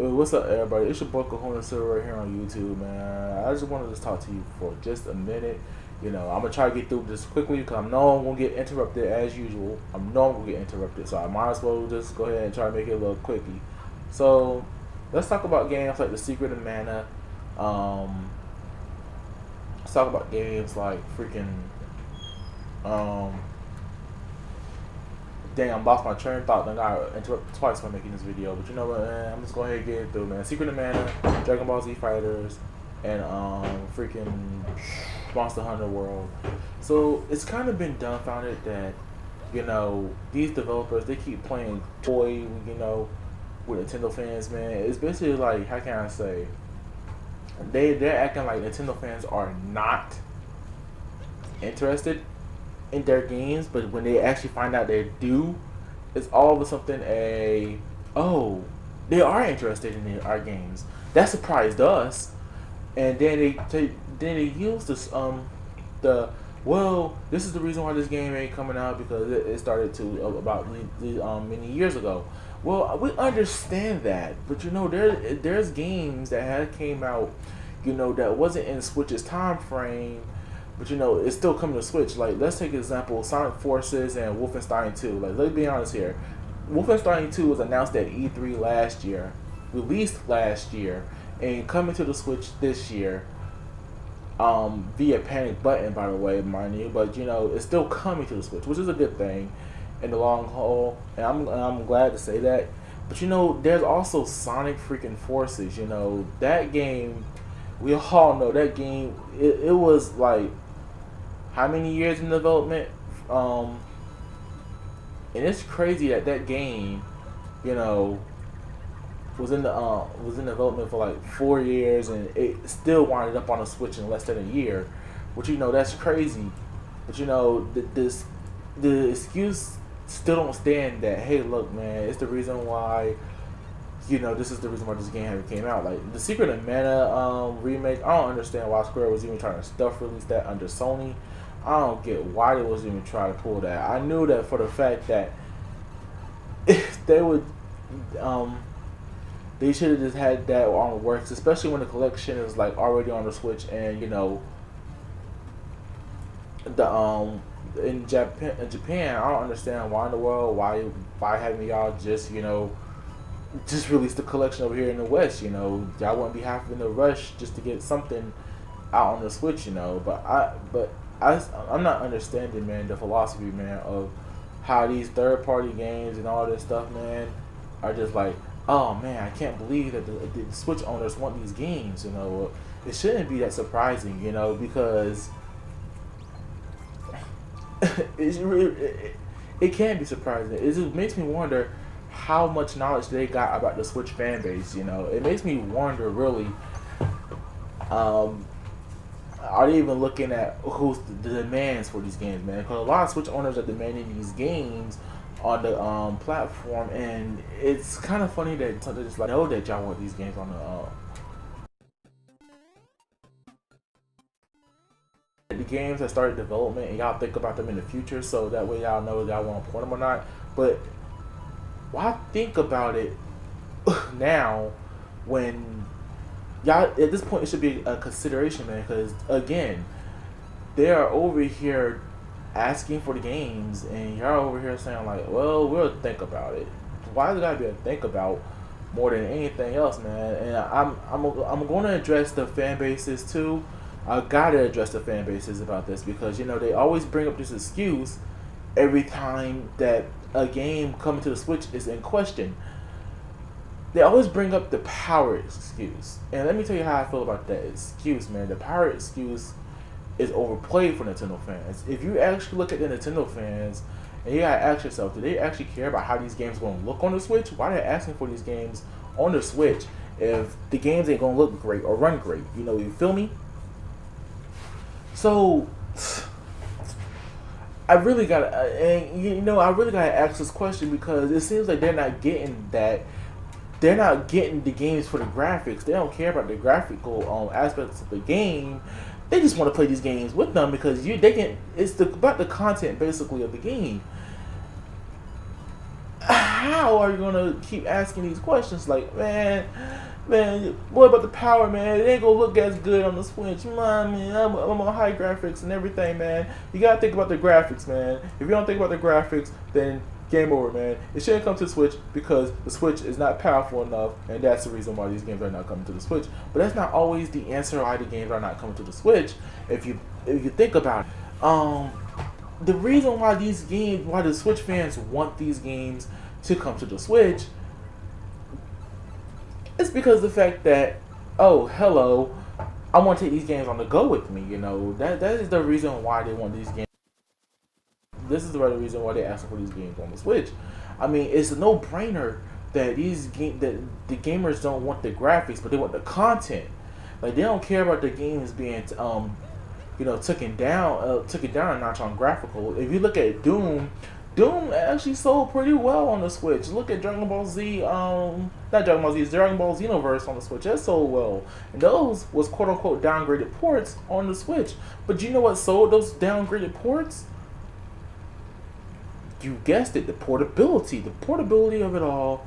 What's up, everybody? It's your boy Kahuna Silver right here on YouTube, man. I just wanted to talk to you for just a minute. I'm gonna try to get through this quickly because I know I'm gonna get interrupted as usual. I know I'm gonna get interrupted, so I might as well just go ahead and try to make it a little quickie. So, let's talk about games like The Secret of Mana. Um, let's talk about games like freaking um, dang, I lost my train of thought. Then I got interrupted twice by making this video. But you know what, man? I'm just going ahead and get it through, man. Secret of Mana, Dragon Ball Z Fighters, and freaking Monster Hunter World. So it's kind of been dumbfounded that these developers, they keep playing toy, with Nintendo fans, man. It's basically like, how can I say? They're acting like Nintendo fans are not interested in their games, but when they actually find out they do, it's all of a something oh, they are interested in our games. That surprised us, and then they use this this is the reason why this game ain't coming out because it started to about many years ago. Well, we understand that, but there's games that had came out, that wasn't in Switch's time frame, but it's still coming to Switch. Like, let's take an example: Sonic Forces and Wolfenstein 2. Like, let's be honest here. Wolfenstein 2 was announced at E3 last year, released last year, and coming to the Switch this year. Via Panic Button, by the way, mind you, but it's still coming to the Switch, which is a good thing in the long haul, and I'm glad to say that. But there's also Sonic freaking Forces. That game. We all know that game. It was like how many years in development? And it's crazy that game, was in development for like 4 years, and it still winded up on a Switch in less than a year, which that's crazy. But the excuse still don't stand that, hey, look, man, it's the reason why. This is the reason why this game haven't came out. Like the Secret of Mana remake, I don't understand why Square was even trying to stuff release that under Sony. I don't get why they was even trying to pull that. I knew that for the fact that if they would, they should have just had that on the works, especially when the collection is like already on the Switch, and the in Japan, I don't understand why in the world why haven't y'all just release the collection over here in the West. Y'all wouldn't be having to rush just to get something out on the Switch. I'm not understanding, man, the philosophy, man, of how these third party games and all this stuff, man, are just like, oh man, I can't believe that the Switch owners want these games. It shouldn't be that surprising, because it can be surprising. It just makes me wonder how much knowledge they got about the Switch fan base. It makes me wonder, really, are they even looking at who's the demands for these games, man? Because a lot of Switch owners are demanding these games on the platform, and it's kind of funny that they just like know that y'all want these games on the games that started development, and y'all think about them in the future, so that way y'all know if y'all want to port them or not. But why think about it now when y'all at this point it should be a consideration, man? Because again, they are over here asking for the games, and y'all over here saying like, "Well, we'll think about it." Why does it gotta be a think about more than anything else, man? And I'm going to address the fan bases too. I gotta address the fan bases about this because they always bring up this excuse every time that a game coming to the Switch is in question. They always bring up the power excuse, and let me tell you how I feel about that excuse, man. The power excuse is overplayed for Nintendo fans. If you actually look at the Nintendo fans, and you gotta ask yourself, do they actually care about how these games gonna look on the Switch? Why are they asking for these games on the Switch if the games ain't gonna look great or run great? You feel me? So I really gotta, I really gotta ask this question because it seems like they're not getting that. They're not getting the games for the graphics. They don't care about the graphical aspects of the game. They just want to play these games with them because it's about the content basically of the game. how are you gonna keep asking these questions? Like, man, what about the power, man? It ain't gonna look as good on the Switch. Man, I'm on high graphics and everything, man. You gotta think about the graphics, man. If you don't think about the graphics, then game over, man. It shouldn't come to the Switch because the Switch is not powerful enough, and that's the reason why these games are not coming to the Switch. But that's not always the answer why the games are not coming to the Switch. If you think about it, the reason why why the Switch fans want these games to come to the Switch, it's because of the fact that, oh, hello, I want to take these games on the go with me. That is the reason why they want these games. This is the right reason why they're asking for these games on the Switch. I mean, it's a no-brainer that that the gamers don't want the graphics, but they want the content. Like, they don't care about the games being taken down a notch on graphical. If you look at Doom actually sold pretty well on the Switch. Look at Dragon Ball Z, not Dragon Ball Z, it's Dragon Ball Xenoverse on the Switch. That sold well. And those was quote unquote downgraded ports on the Switch. But you know what sold those downgraded ports? You guessed it, the portability. The portability of it all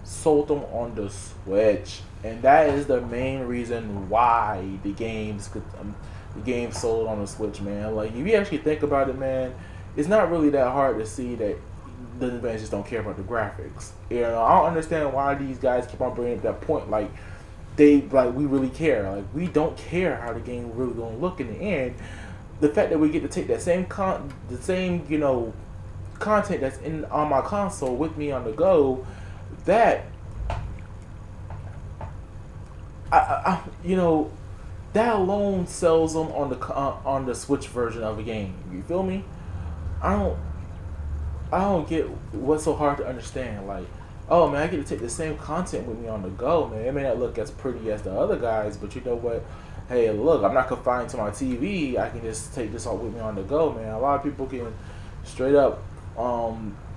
sold them on the Switch. And that is the main reason why the games sold on the Switch, man. Like, if you actually think about it, man, it's not really that hard to see that the fans just don't care about the graphics. I don't understand why these guys keep on bringing up that point. Like, we really care. Like, we don't care how the game really gonna look in the end. The fact that we get to take that same content that's on my console with me on the go, that that alone sells them on the Switch version of a game. You feel me? I don't get what's so hard to understand. Like, oh man, I get to take the same content with me on the go, man. It may not look as pretty as the other guys, but you know what? Hey, look, I'm not confined to my TV. I can just take this all with me on the go, man. A lot of people can straight up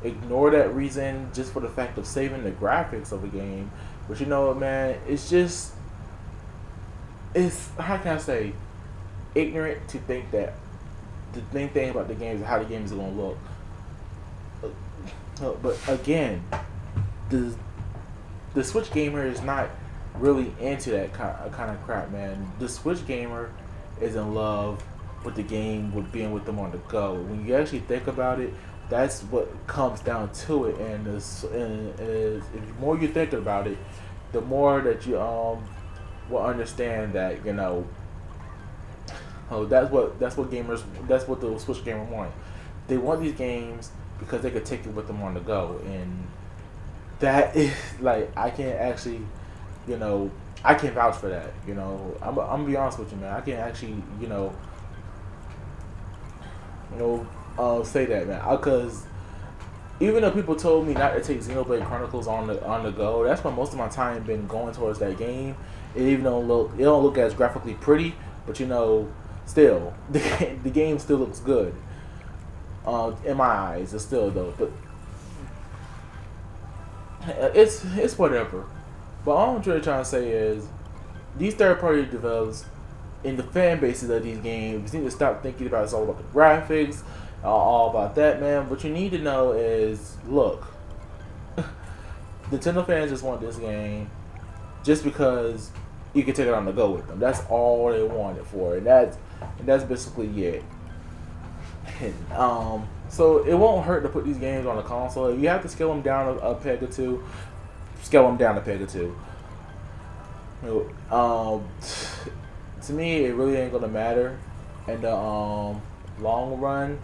ignore that reason just for the fact of saving the graphics of a game. But you know what, man? It's how can I say, ignorant to think that the main thing about the game is how the game is going to look. But again, the Switch gamer is not really into that kind of crap, man. The Switch gamer is in love with the game, with being with them on the go. When you actually think about it, that's what comes down to it. And the more you think about it, the more that you will understand that that's what the Switch gamer want. They want these games because they could take it with them on the go, and that is like I can actually, I can vouch for that. I'm gonna be honest with you, man. I can actually, say that, man, because even though people told me not to take Xenoblade Chronicles on the go, that's why most of my time been going towards that game. It don't look as graphically pretty, but still the game still looks good. In my eyes, it's still though, but it's whatever. But all I'm really trying to say is these third-party developers in the fan bases of these games need to stop thinking about it's all about the graphics, all about that, man. What you need to know is, look, Nintendo fans just want this game just because you can take it on the go with them. That's all they want it for, and that's basically it. So it won't hurt to put these games on the console. If you have to scale them down a peg or two, scale them down a peg or two. To me, it really ain't gonna matter in the long run.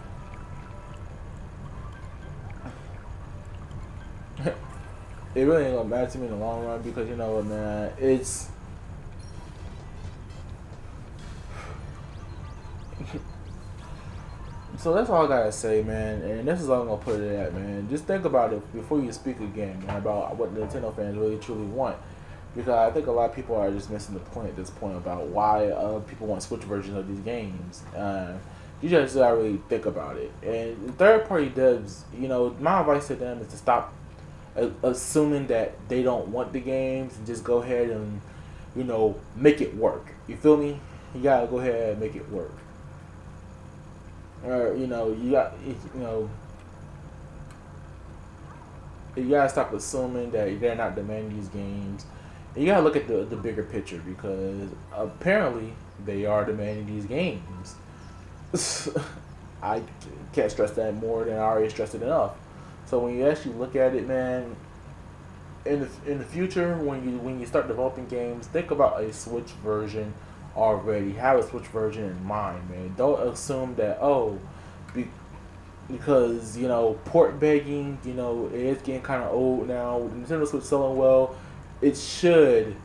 It really ain't gonna matter to me in the long run because man, it's so that's all I gotta say, man. And this is all I'm gonna put it at, man. Just think about it before you speak again, man, about what the Nintendo fans really truly want. Because I think a lot of people are just missing the point at this point about why people want Switch versions of these games. You just gotta really think about it. And third-party devs, my advice to them is to stop assuming that they don't want the games and just go ahead and, make it work. You feel me? You gotta go ahead and make it work. Or, you got. you gotta stop assuming that they're not demanding these games. And you gotta look at the bigger picture because apparently they are demanding these games. I can't stress that more than I already stressed it enough. So when you actually look at it, man, in the future when you start developing games, think about a Switch version already. Have a Switch version in mind, man. Don't assume that be, because port begging, it is getting kind of old now. Nintendo Switch selling well, it should,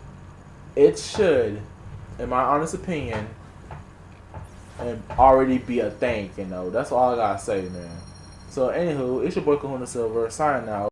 in my honest opinion, and already be a thing. That's all I gotta say, man. So anywho, it's your boy Kahuna Silver signing out.